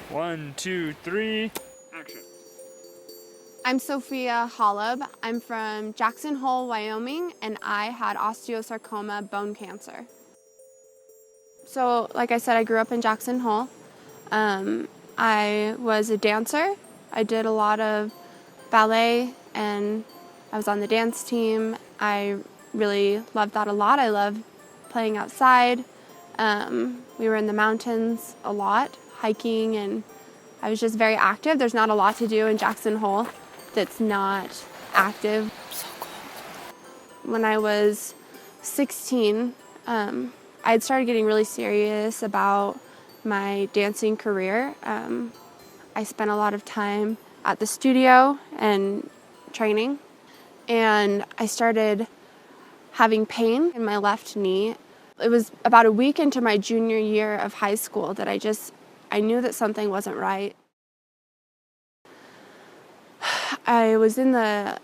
1, 2, 3, action. I'm Sofia Holub. I'm from Jackson Hole, Wyoming, and I had osteosarcoma bone cancer. So, like I said, I grew up in Jackson Hole. I was a dancer. I did a lot of ballet, and I was on the dance team. I really loved that a lot. I loved playing outside. We were in the mountains a lot, hiking, and I was just very active. There's not a lot to do in Jackson Hole that's not active. So cold. When I was 16, I had started getting really serious about my dancing career. I spent a lot of time at the studio and training, and I started having pain in my left knee. It was about a week into my junior year of high school that I knew that something wasn't right. I was in the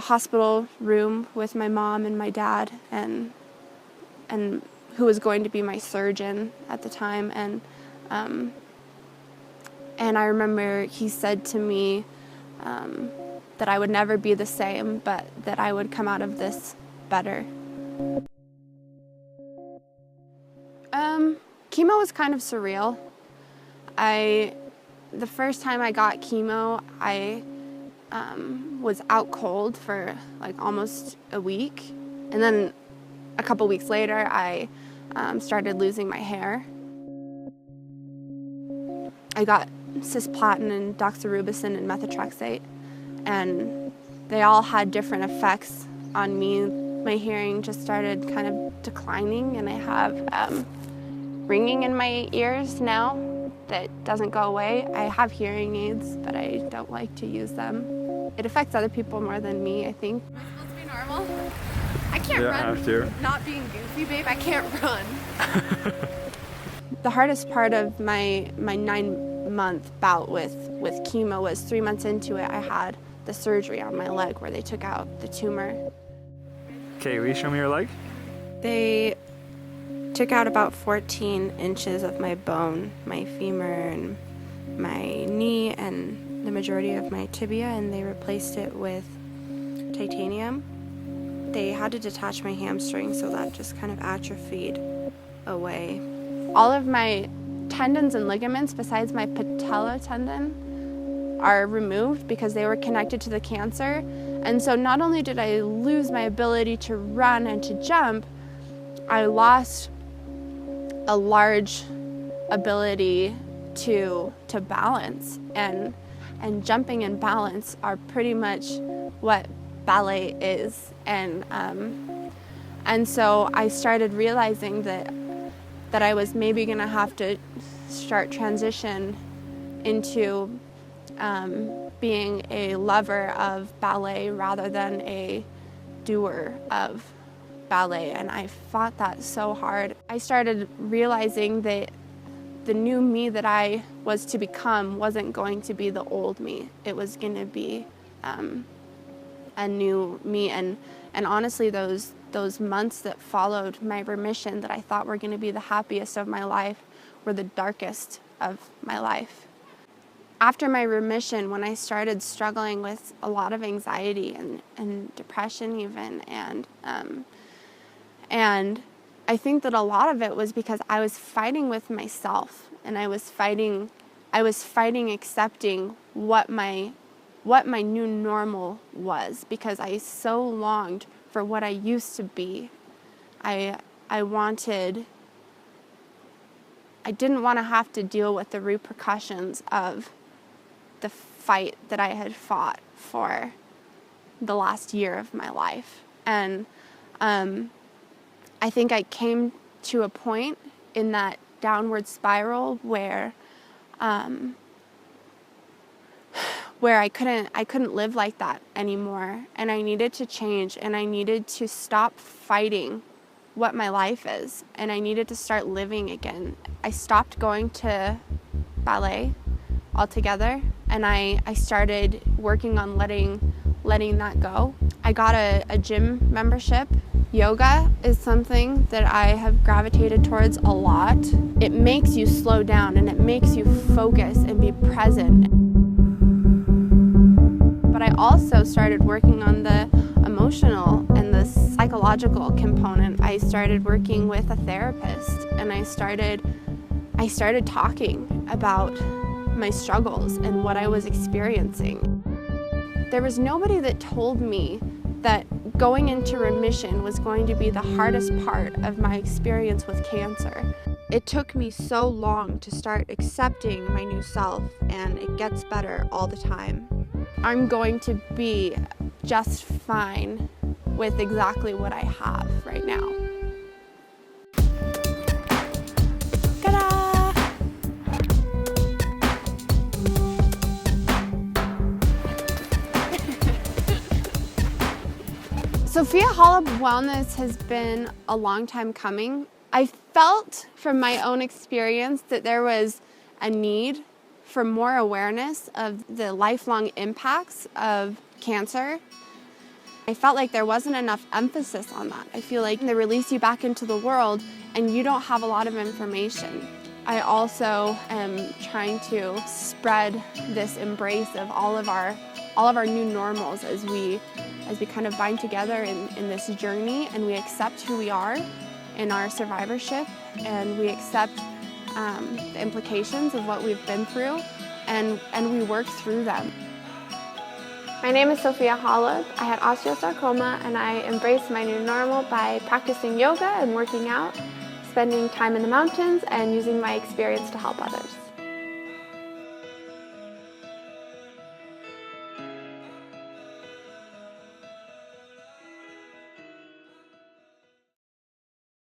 hospital room with my mom and my dad and who was going to be my surgeon at the time, and I remember he said to me that I would never be the same, but that I would come out of this better. Chemo was kind of surreal. The first time I got chemo, I was out cold for like almost a week, and then a couple weeks later I started losing my hair. I got cisplatin and doxorubicin and methotrexate, and they all had different effects on me. My hearing just started kind of declining, and I have ringing in my ears now that doesn't go away. I have hearing aids, but I don't like to use them. It affects other people more than me, I think. Am I supposed to be normal? I can't run. Have to. Not being goofy, babe, I can't run. The hardest part of my 9-month bout with chemo was 3 months into it. I had the surgery on my leg where they took out the tumor. Okay, will you show me your leg? They took out about 14 inches of my bone, my femur and my knee and the majority of my tibia, and they replaced it with titanium. They had to detach my hamstring, so that just kind of atrophied away. All of my tendons and ligaments besides my patella tendon are removed because they were connected to the cancer. And so not only did I lose my ability to run and to jump, I lost a large ability to balance, and jumping and balance are pretty much what ballet is, and so I started realizing that I was maybe gonna have to start transition into being a lover of ballet rather than a doer of ballet, and I fought that so hard. I started realizing that the new me that I was to become wasn't going to be the old me. It was going to be a new me, and honestly those months that followed my remission that I thought were going to be the happiest of my life were the darkest of my life. After my remission, when I started struggling with a lot of anxiety and depression even, and I think that a lot of it was because I was fighting with myself, and I was fighting accepting what my new normal was, because I so longed for what I used to be. I didn't want to have to deal with the repercussions of the fight that I had fought for the last year of my life. And I think I came to a point in that downward spiral where I couldn't live like that anymore, and I needed to change, and I needed to stop fighting what my life is, and I needed to start living again. I stopped going to ballet altogether, and I started working on letting that go. I got a gym membership Yoga is something that I have gravitated towards a lot. It makes you slow down and it makes you focus and be present. But I also started working on the emotional and the psychological component. I started working with a therapist, and I started talking about my struggles and what I was experiencing. There was nobody that told me that going into remission was going to be the hardest part of my experience with cancer. It took me so long to start accepting my new self, and it gets better all the time. I'm going to be just fine with exactly what I have right now. Ta-da! Sofia Holub Wellness has been a long time coming. I felt from my own experience that there was a need for more awareness of the lifelong impacts of cancer. I felt like there wasn't enough emphasis on that. I feel like they release you back into the world and you don't have a lot of information. I also am trying to spread this embrace of all of our new normals as we kind of bind together in this journey, and we accept who we are in our survivorship, and we accept the implications of what we've been through, and we work through them. My name is Sofia Holub. I had osteosarcoma, and I embraced my new normal by practicing yoga and working out, spending time in the mountains, and using my experience to help others.